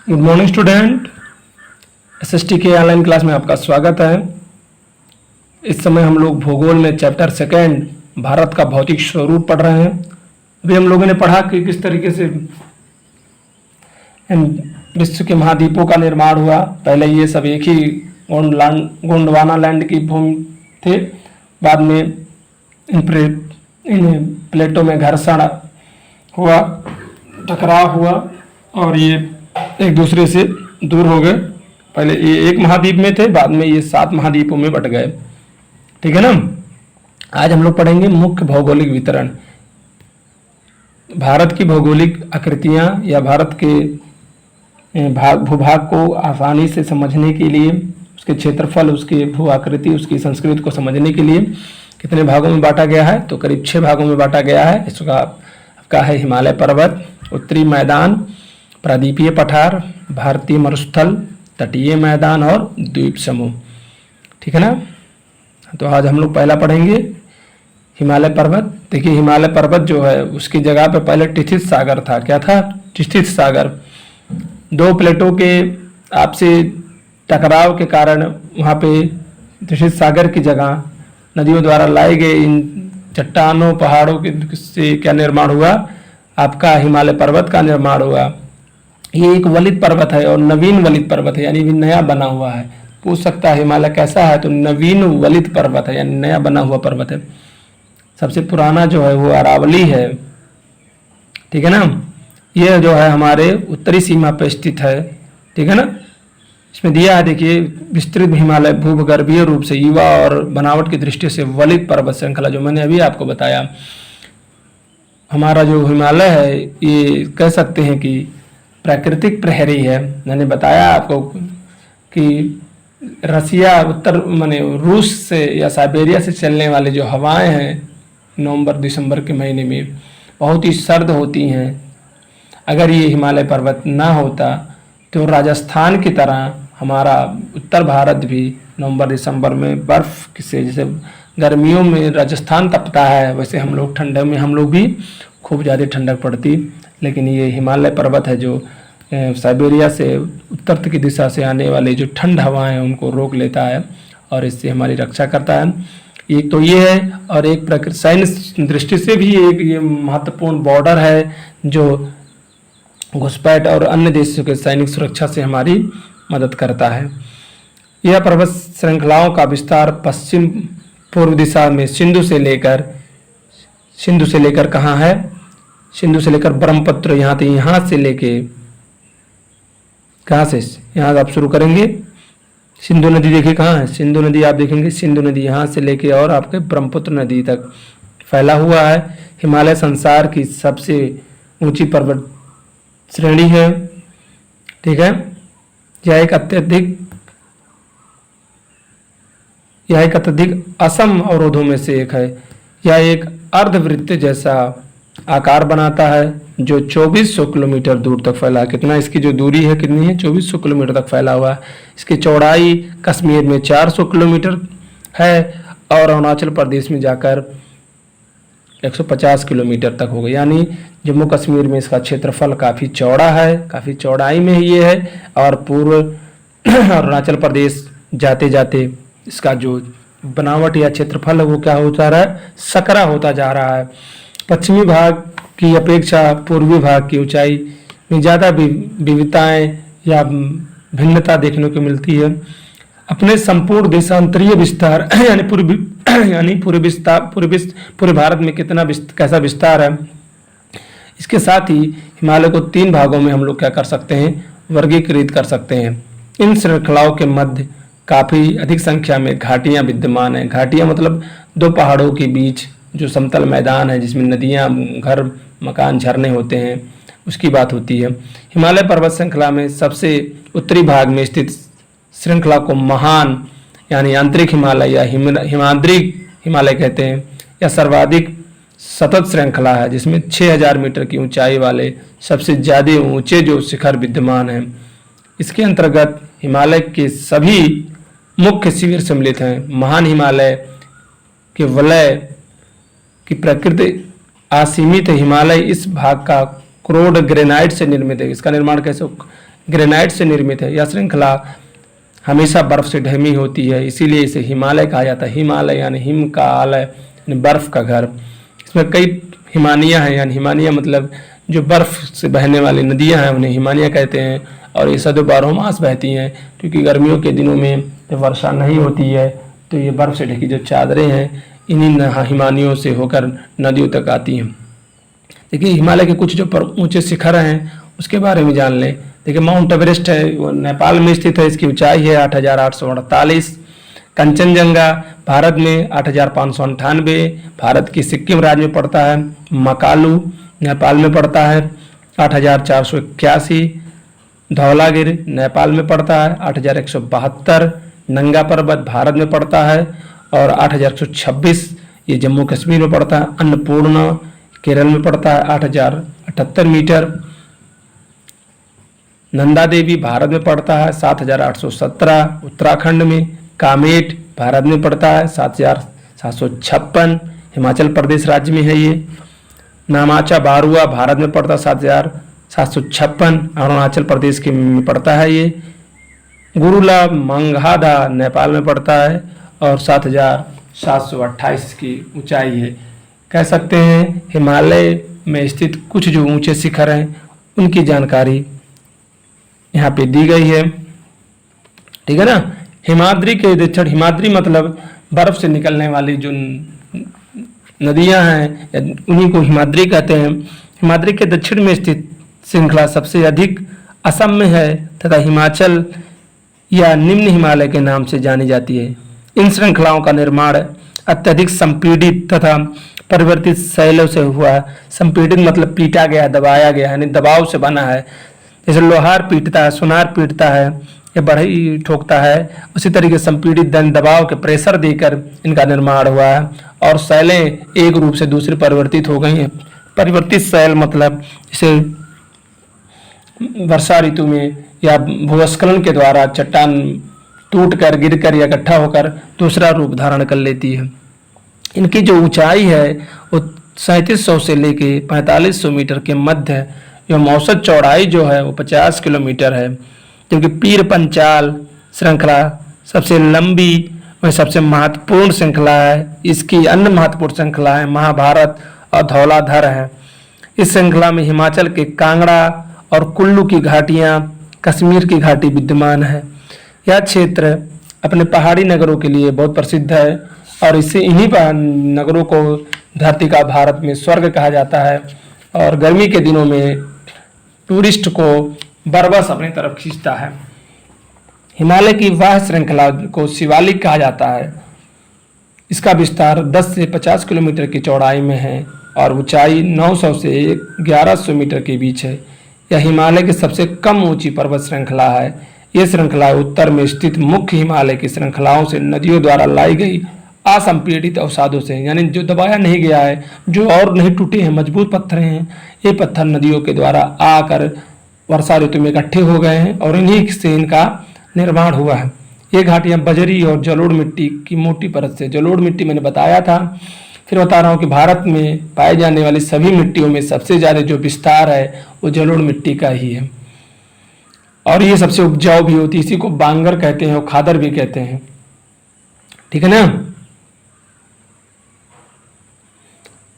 Good morning student. SST के online class में आपका स्वागत है। इस समय हम लोग भूगोल में चैप्टर सेकेंड भारत का भौतिक स्वरूप पढ़ रहे हैं। अभी हम लोगों ने पढ़ा कि किस तरीके से विश्व के महाद्वीपों का निर्माण हुआ। पहले ये सब एक ही गोंडवाना लैंड की भूमि थे। बाद में इन प्लेटों में घर्षण हुआ, टकराव हुआ और ये एक दूसरे से दूर हो गए। पहले ये एक महाद्वीप में थे, बाद में ये 7 महाद्वीपों में बट गए। ठीक है ना। आज हम लोग पढ़ेंगे मुख्य भौगोलिक वितरण। भारत की भौगोलिक आकृतियां या भारत के भूभाग को आसानी से समझने के लिए, उसके क्षेत्रफल, उसकी भू आकृति, उसकी संस्कृति को समझने के लिए कितने भागों में बांटा गया है? तो करीब 6 भागों में बांटा गया है। इसका आपका है हिमालय पर्वत, उत्तरी मैदान, प्रादीपीय पठार, भारतीय मरुस्थल, तटीय मैदान और द्वीप समूह। ठीक है ना। तो आज हम लोग पहला पढ़ेंगे हिमालय पर्वत। देखिए हिमालय पर्वत जो है उसकी जगह पे पहले टिथित सागर था। क्या था? टिथित सागर। 2 प्लेटों के आपसे टकराव के कारण वहाँ पे टिथित सागर की जगह नदियों द्वारा लाए गए इन चट्टानों पहाड़ों के से क्या निर्माण हुआ? आपका हिमालय पर्वत का निर्माण हुआ। ये एक वलित पर्वत है और नवीन वलित पर्वत है, यानी नया बना हुआ है। पूछ सकता है हिमालय कैसा है? तो नवीन वलित पर्वत है, यानी नया बना हुआ पर्वत है। सबसे पुराना जो है वो अरावली है। ठीक है ना। यह जो है हमारे उत्तरी सीमा पर स्थित है। ठीक है ना। इसमें दिया है, देखिए, विस्तृत हिमालय भूगर्भीय रूप से युवा और बनावट की दृष्टि से वलित पर्वत श्रृंखला, जो मैंने अभी आपको बताया। हमारा जो हिमालय है ये कह सकते हैं कि प्राकृतिक प्रहरी है। मैंने बताया आपको कि रसिया उत्तर माने रूस से या साइबेरिया से चलने वाले जो हवाएं हैं नवंबर दिसंबर के महीने में बहुत ही सर्द होती हैं। अगर ये हिमालय पर्वत ना होता तो राजस्थान की तरह हमारा उत्तर भारत भी नवंबर दिसंबर में बर्फ़ से, जैसे गर्मियों में राजस्थान तपता है, वैसे हम लोग ठंडे में हम लोग भी खूब ज़्यादा ठंडक पड़ती। लेकिन ये हिमालय पर्वत है जो साइबेरिया से उत्तर की दिशा से आने वाले जो ठंड हवाएं हैं उनको रोक लेता है और इससे हमारी रक्षा करता है। एक तो ये है, और एक प्रकृति सैन्य दृष्टि से भी एक ये महत्वपूर्ण बॉर्डर है जो घुसपैठ और अन्य देशों के सैनिक सुरक्षा से हमारी मदद करता है। यह पर्वत श्रृंखलाओं का विस्तार पश्चिम पूर्व दिशा में सिंधु से लेकर कहाँ है? सिंधु से लेकर ब्रह्मपुत्र, यहाँ से लेके कहाँ से? यहाँ आप शुरू करेंगे। सिंधु नदी देखिए कहाँ है? सिंधु नदी आप देखेंगे, सिंधु नदी यहाँ से लेके और आपके ब्रह्मपुत्र नदी तक फैला हुआ है। हिमालय संसार की सबसे ऊंची पर्वत श्रेणी है। ठीक है। यह एक अत्यधिक असम अवरोधों में से एक है। यह एक अर्धवृत्त जैसा आकार बनाता है जो 2400 किलोमीटर दूर तक फैला है। कितना इसकी जो दूरी है कितनी है? 2400 किलोमीटर तक फैला हुआ है। इसकी चौड़ाई कश्मीर में 400 किलोमीटर है और अरुणाचल प्रदेश में जाकर 150 किलोमीटर तक हो गई। यानी जम्मू कश्मीर में इसका क्षेत्रफल काफ़ी चौड़ा है, काफ़ी चौड़ाई में ही ये है। और पूर्व अरुणाचल प्रदेश जाते जाते इसका जो बनावट या क्षेत्रफल है वो क्या होता रहा है? सकरा होता जा रहा है। पश्चिमी भाग की अपेक्षा पूर्वी भाग की ऊंचाई में ज़्यादा विविधताएं या भिन्नता देखने को मिलती है। अपने संपूर्ण देशांतरीय विस्तार यानी पूरे भारत में कैसा विस्तार है, इसके साथ ही हिमालय को 3 भागों में हम लोग क्या कर सकते हैं? वर्गीकृत कर सकते हैं। इन श्रृंखलाओं के मध्य काफ़ी अधिक संख्या में घाटियां विद्यमान हैं। घाटियां मतलब 2 पहाड़ों के बीच जो समतल मैदान है जिसमें नदियां, घर, मकान, झरने होते हैं, उसकी बात होती है। हिमालय पर्वत श्रृंखला में सबसे उत्तरी भाग में स्थित श्रृंखला को महान यानी आंतरिक हिमालय या हिमाद्री हिमालय कहते हैं। यह सर्वाधिक सतत श्रृंखला है जिसमें 6000 मीटर की ऊंचाई वाले सबसे ज़्यादा ऊंचे जो शिखर विद्यमान हैं। इसके अंतर्गत हिमालय के सभी मुख्य शिविर सम्मिलित हैं। महान हिमालय के वलय की प्रकृति असीमित है। हिमालय इस भाग का क्रोड ग्रेनाइट से निर्मित है। इसका निर्माण कैसे? ग्रेनाइट से निर्मित है। यह श्रृंखला हमेशा बर्फ से ढमी होती है, इसीलिए इसे हिमालय कहा जाता है। हिमालय यानी हिम का आलय यानी बर्फ का घर। इसमें कई हिमानियाँ हैं, यानी हिमानियाँ मतलब जो बर्फ से बहने वाली नदियाँ हैं उन्हें हिमानियाँ कहते हैं। और ये सदों 12 मास बहती हैं, क्योंकि गर्मियों के दिनों में जब वर्षा नहीं होती है तो ये बर्फ से ढकी जो चादरें हैं इन्हीं हिमानियों से होकर नदियों तक आती हैं। देखिए हिमालय के कुछ जो ऊंचे शिखर हैं उसके बारे में जान लें। देखिए माउंट एवरेस्ट है, वो नेपाल में स्थित है, इसकी ऊंचाई है 8,848। कंचनजंगा भारत में 8,598, भारत की सिक्किम राज्य में पड़ता है। मकालू नेपाल में पड़ता है 8,481। धौलागिरी नेपाल में पड़ता है 8,172। नंगा पर्वत भारत में पड़ता है और 8,126 ये जम्मू कश्मीर में पड़ता है। अन्नपूर्णा केरल में पड़ता है 8,078 मीटर। नंदा देवी भारत में पड़ता है 7,817 उत्तराखंड में। कामेट भारत में पड़ता है 7,756 हिमाचल प्रदेश राज्य में है ये। नामाचा बारुआ भारत में पड़ता है 7,756 अरुणाचल प्रदेश के में पड़ता है ये। गुरुला मंगाधा नेपाल में पड़ता है और 7,728 की ऊंचाई है। कह सकते हैं हिमालय में स्थित कुछ जो ऊंचे शिखर हैं उनकी जानकारी यहाँ पे दी गई है, ठीक है ना। हिमाद्री के दक्षिण, हिमाद्री मतलब बर्फ से निकलने वाली जो नदियाँ हैं उन्हीं को हिमाद्री कहते हैं। हिमाद्री के दक्षिण में स्थित श्रृंखला सबसे अधिक असम में है तथा हिमाचल या निम्न हिमालय के नाम से जानी जाती है। इन श्रृंखलाओं का निर्माण अत्यधिक संपीड़ित तथा परिवर्तित शैलों से हुआ है। संपीड़ित मतलब पीटा गया, दबाया गया, यानी दबाव से बना है। जैसे लोहार पीटता है, सुनार पीटता है या बढ़ई ठोकता है, उसी तरीके संपीड़ित दबाव के प्रेशर देकर इनका निर्माण हुआ है। और शैलें एक रूप से दूसरी परिवर्तित हो गई हैं। परिवर्तित शैल मतलब जैसे वर्षा ऋतु में या भूस्खलन के द्वारा चट्टान टूटकर गिरकर या इकट्ठा होकर दूसरा रूप धारण कर लेती है। इनकी जो ऊंचाई है वो 3700 से लेके 4500 मीटर के मध्य है। एवं औसत चौड़ाई जो है वो 50 किलोमीटर है। क्योंकि पीर पंचाल श्रृंखला सबसे लंबी व सबसे महत्वपूर्ण श्रृंखला है। इसकी अन्य महत्वपूर्ण श्रृंखला है महाभारत और धौलाधर है। इस श्रृंखला में हिमाचल के कांगड़ा और कुल्लू की घाटियाँ, कश्मीर की घाटी विद्यमान है। यह क्षेत्र अपने पहाड़ी नगरों के लिए बहुत प्रसिद्ध है और इसे इन्हीं नगरों को धरती का भारत में स्वर्ग कहा जाता है। और गर्मी के दिनों में टूरिस्ट को बरबस अपनी तरफ खींचता है। हिमालय की वह श्रृंखला को शिवालिक कहा जाता है। इसका विस्तार 10 से 50 किलोमीटर की चौड़ाई में है और ऊंचाई 900 से 1100 मीटर के बीच है। यह हिमालय की सबसे कम ऊंची पर्वत श्रृंखला है। यह श्रृंखला उत्तर में स्थित मुख्य हिमालय की श्रृंखलाओं से नदियों द्वारा लाई गई असंपीड़ित अवसादों से, यानी जो दबाया नहीं गया है, जो और नहीं टूटे हैं, मजबूत पत्थर हैं, ये पत्थर नदियों के द्वारा आकर वर्षा ऋतु में इकट्ठे हो गए हैं और इन्हीं से इनका निर्माण हुआ है। ये घाटियां बजरी और जलोढ़ मिट्टी की मोटी परत से, जलोढ़ मिट्टी मैंने बताया था, फिर बता रहा हूँ कि भारत में पाए जाने वाली सभी मिट्टियों में सबसे ज़्यादा जो विस्तार है वो जलोढ़ मिट्टी का ही है और ये सबसे उपजाऊ भी होती है। इसी को बांगर कहते हैं और खादर भी कहते हैं, ठीक है ना।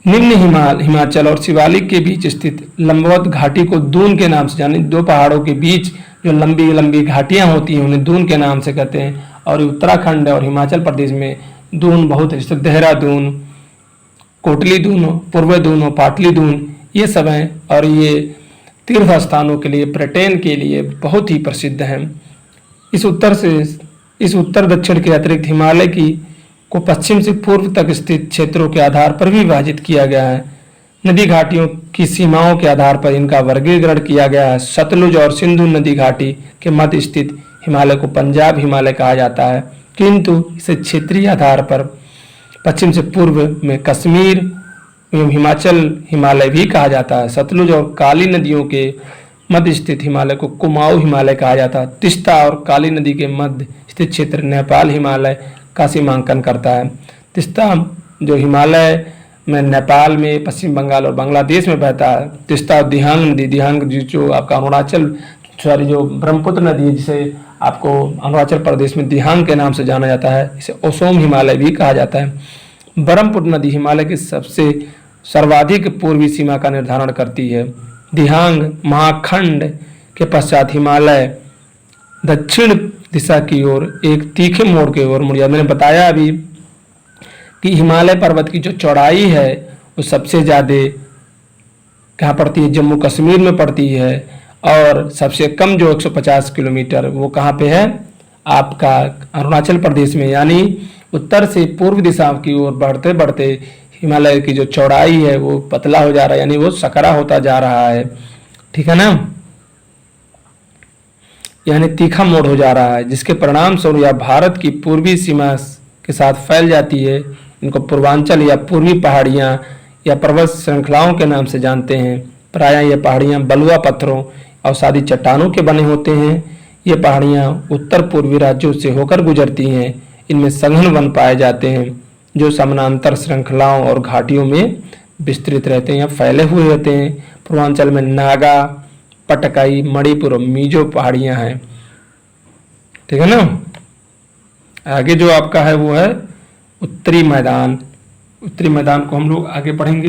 निम्न हिमाचल और शिवालिक के बीच स्थित लंबवत घाटी को दून के नाम से, यानी दो पहाड़ों के बीच जो लंबी लंबी घाटियां होती हैं उन्हें दून के नाम से कहते हैं। और उत्तराखंड और हिमाचल प्रदेश में दून बहुत है, जैसे देहरादून, कोटली दून, पूर्व दून और पाटली दून ये सब हैं। और ये तीर्थ स्थानों के लिए, पर्यटन के लिए बहुत ही प्रसिद्ध हैं। इस उत्तर दक्षिण के अतिरिक्त हिमालय की को पश्चिम से पूर्व तक स्थित क्षेत्रों के आधार पर भी विभाजित किया गया है। नदी घाटियों की सीमाओं के आधार पर इनका वर्गीकरण किया गया है। सतलुज और सिंधु नदी घाटी के मध्य स्थित हिमालय को पंजाब हिमालय कहा जाता है, किंतु इसे क्षेत्रीय आधार पर पश्चिम से पूर्व में कश्मीर एवं हिमाचल हिमालय भी कहा जाता है। सतलुज और काली नदियों के मध्य स्थित हिमालय को कुमाऊं हिमालय कहा जाता है। तिस्ता और काली नदी के मध्य स्थित क्षेत्र नेपाल हिमालय का सीमांकन करता है। तिस्ता जो हिमालय में नेपाल में, पश्चिम बंगाल और बांग्लादेश में बहता है। तिस्ता और दिहांग नदी, दिहांग जो आपका अरुणाचल सॉरी जो ब्रह्मपुत्र नदी है, जिसे आपको अरुणाचल प्रदेश में दिहांग के नाम से जाना जाता है, इसे ओसोम हिमालय भी कहा जाता है। ब्रह्मपुत्र नदी हिमालय की सबसे सर्वाधिक पूर्वी सीमा का निर्धारण करती है। दिहांग महाखंड के पश्चात हिमालय दक्षिण दिशा की ओर एक तीखे मोड़ की ओर मुड़ जाता है। मैंने बताया अभी कि हिमालय पर्वत की जो चौड़ाई है वो सबसे ज़्यादा कहाँ पड़ती है, जम्मू कश्मीर में पड़ती है, और सबसे कम जो 150 किलोमीटर वो कहाँ पे है, आपका अरुणाचल प्रदेश में। यानी उत्तर से पूर्व दिशा की ओर बढ़ते बढ़ते हिमालय की जो चौड़ाई है वो पतला हो जा रहा है, यानी वो सकरा होता जा रहा है, ठीक है ना, यानी तीखा मोड़ हो जा रहा है, जिसके परिणाम स्वरूप यह भारत की पूर्वी सीमा के साथ फैल जाती है। इनको पूर्वांचल या पूर्वी पहाड़ियाँ या पर्वत श्रृंखलाओं के नाम से जानते हैं। प्रायः ये पहाड़ियाँ बलुआ पत्थरों अवसादी चट्टानों के बने होते हैं। ये पहाड़ियाँ उत्तर पूर्वी राज्यों से होकर गुजरती हैं। इनमें सघन वन पाए जाते हैं जो समानांतर श्रृंखलाओं और घाटियों में विस्तृत रहते हैं या फैले हुए होते हैं। पूर्वांचल में नागा, पटकाई, मणिपुर और मिजो पहाड़ियाँ हैं, ठीक है ना। आगे जो आपका है वो है उत्तरी मैदान। उत्तरी मैदान को हम लोग आगे पढ़ेंगे।